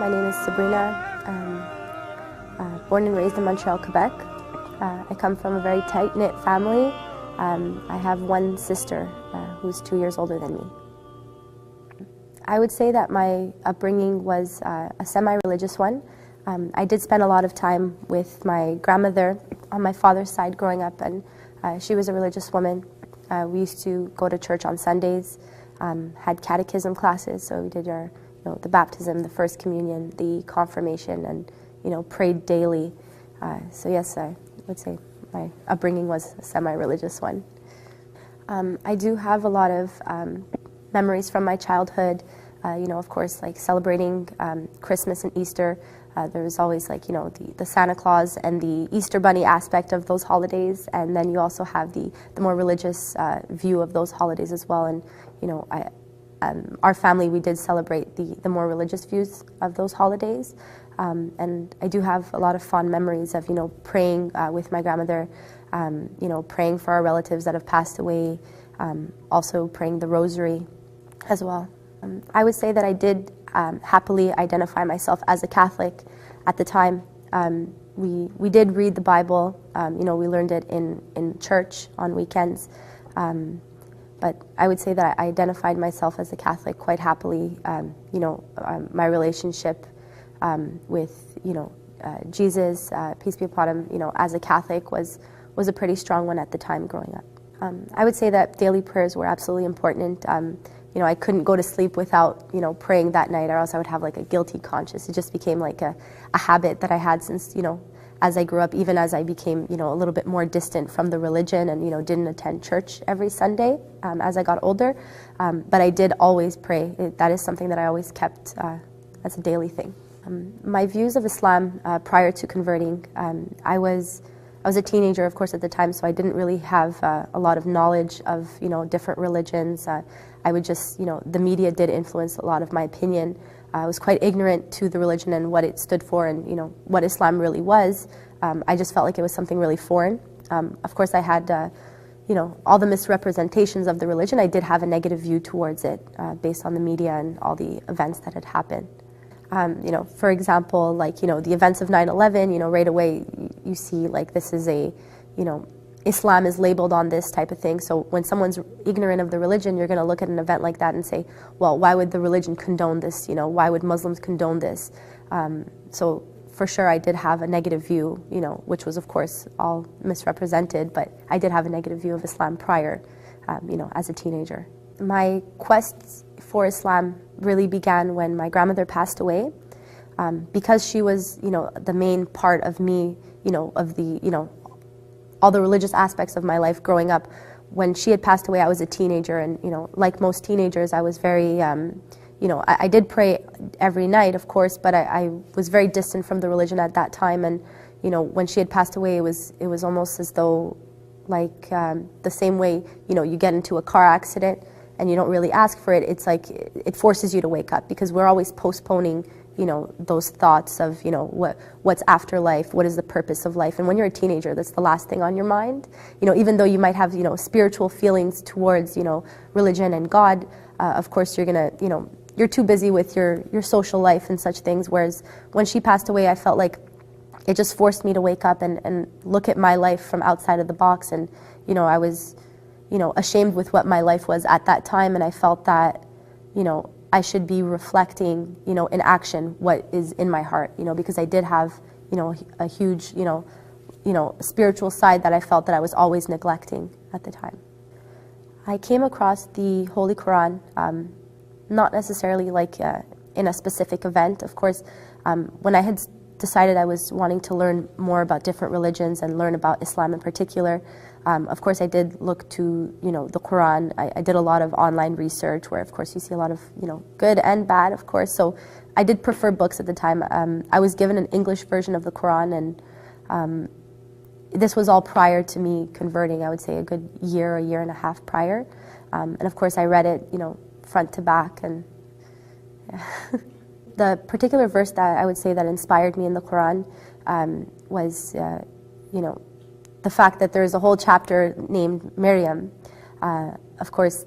My name is Sabrina. Born and raised in Montreal, Quebec. I come from a very tight-knit family. I have one sister who's 2 years older than me. I would say that my upbringing was a semi-religious one. I did spend a lot of time with my grandmother on my father's side growing up, and she was a religious woman. We used to go to church on Sundays, had catechism classes, so we did our, the baptism, the first communion, the confirmation, and prayed daily. So yes, I would say my upbringing was a semi-religious one. I do have a lot of memories from my childhood. Of course, like celebrating Christmas and Easter. There was always the Santa Claus and the Easter Bunny aspect of those holidays, and then you also have the more religious view of those holidays as well. And our family, we did celebrate the more religious views of those holidays. And I do have a lot of fond memories of praying with my grandmother, praying for our relatives that have passed away, also praying the rosary as well. I would say that I did happily identify myself as a Catholic at the time. We did read the Bible. We learned it in church on weekends. But I would say that I identified myself as a Catholic quite happily. My relationship with Jesus, peace be upon him, as a Catholic was a pretty strong one at the time growing up. I would say that daily prayers were absolutely important. I couldn't go to sleep without, praying that night, or else I would have like a guilty conscience. It just became like a habit that I had since, as I grew up, even as I became, a little bit more distant from the religion and, didn't attend church every Sunday as I got older. But I did always pray. That is something that I always kept as a daily thing. My views of Islam prior to converting, I was a teenager, of course, at the time, so I didn't really have a lot of knowledge of, different religions. I would just, the media did influence a lot of my opinion. I was quite ignorant to the religion and what it stood for and, what Islam really was. I just felt like it was something really foreign. Of course, I had, all the misrepresentations of the religion. I did have a negative view towards it based on the media and all the events that had happened. For example, the events of 9/11, right away you see this is a, Islam is labeled on this type of thing. So when someone's ignorant of the religion, you're going to look at an event like that and say, well, why would the religion condone this? Why would Muslims condone this? So for sure I did have a negative view, which was of course all misrepresented, but I did have a negative view of Islam prior, as a teenager. My quest for Islam really began when my grandmother passed away, because she was, the main part of me, of the, all the religious aspects of my life growing up. When she had passed away, I was a teenager, and like most teenagers, I was very, I did pray every night, of course, but I was very distant from the religion at that time. And when she had passed away, it was almost as though, the same way you get into a car accident and you don't really ask for it. It's like it forces you to wake up, because we're always postponing those thoughts of, what's after life, what is the purpose of life. And when you're a teenager, that's the last thing on your mind. Even though you might have, spiritual feelings towards, religion and God, of course you're gonna, you're too busy with your social life and such things. Whereas when she passed away, I felt like it just forced me to wake up and look at my life from outside of the box. And, I was, ashamed with what my life was at that time. And I felt that, I should be reflecting, in action what is in my heart, because I did have, a huge, spiritual side that I felt that I was always neglecting at the time. I came across the Holy Quran, not necessarily in a specific event. Of course, when I had decided I was wanting to learn more about different religions and learn about Islam in particular, of course I did look to, the Quran. I did a lot of online research where, of course, you see a lot of, good and bad, of course. So I did prefer books at the time. I was given an English version of the Quran, and this was all prior to me converting. I would say a good year and a half prior. And of course I read it, front to back. And the particular verse that I would say that inspired me in the Quran was, the fact that there is a whole chapter named Maryam. Of course,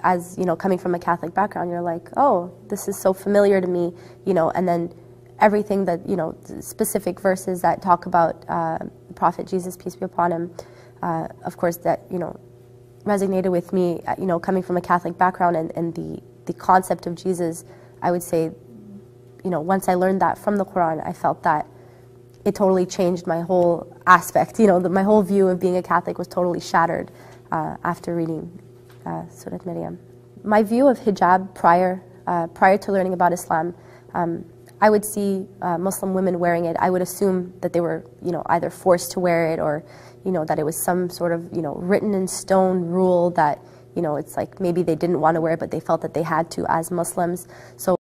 as, coming from a Catholic background, you're like, oh, this is so familiar to me, and then everything that, specific verses that talk about the Prophet Jesus, peace be upon him, of course, that, resonated with me, coming from a Catholic background, and the concept of Jesus. I would say, once I learned that from the Quran, I felt that it totally changed my whole aspect. My whole view of being a Catholic was totally shattered after reading Surat MARYAM. My view of hijab prior to learning about Islam, I would see Muslim women wearing it. I would assume that they were, either forced to wear it, or, that it was some sort of, written in stone rule that, it's like maybe they didn't want to wear it, but they felt that they had to as Muslims. So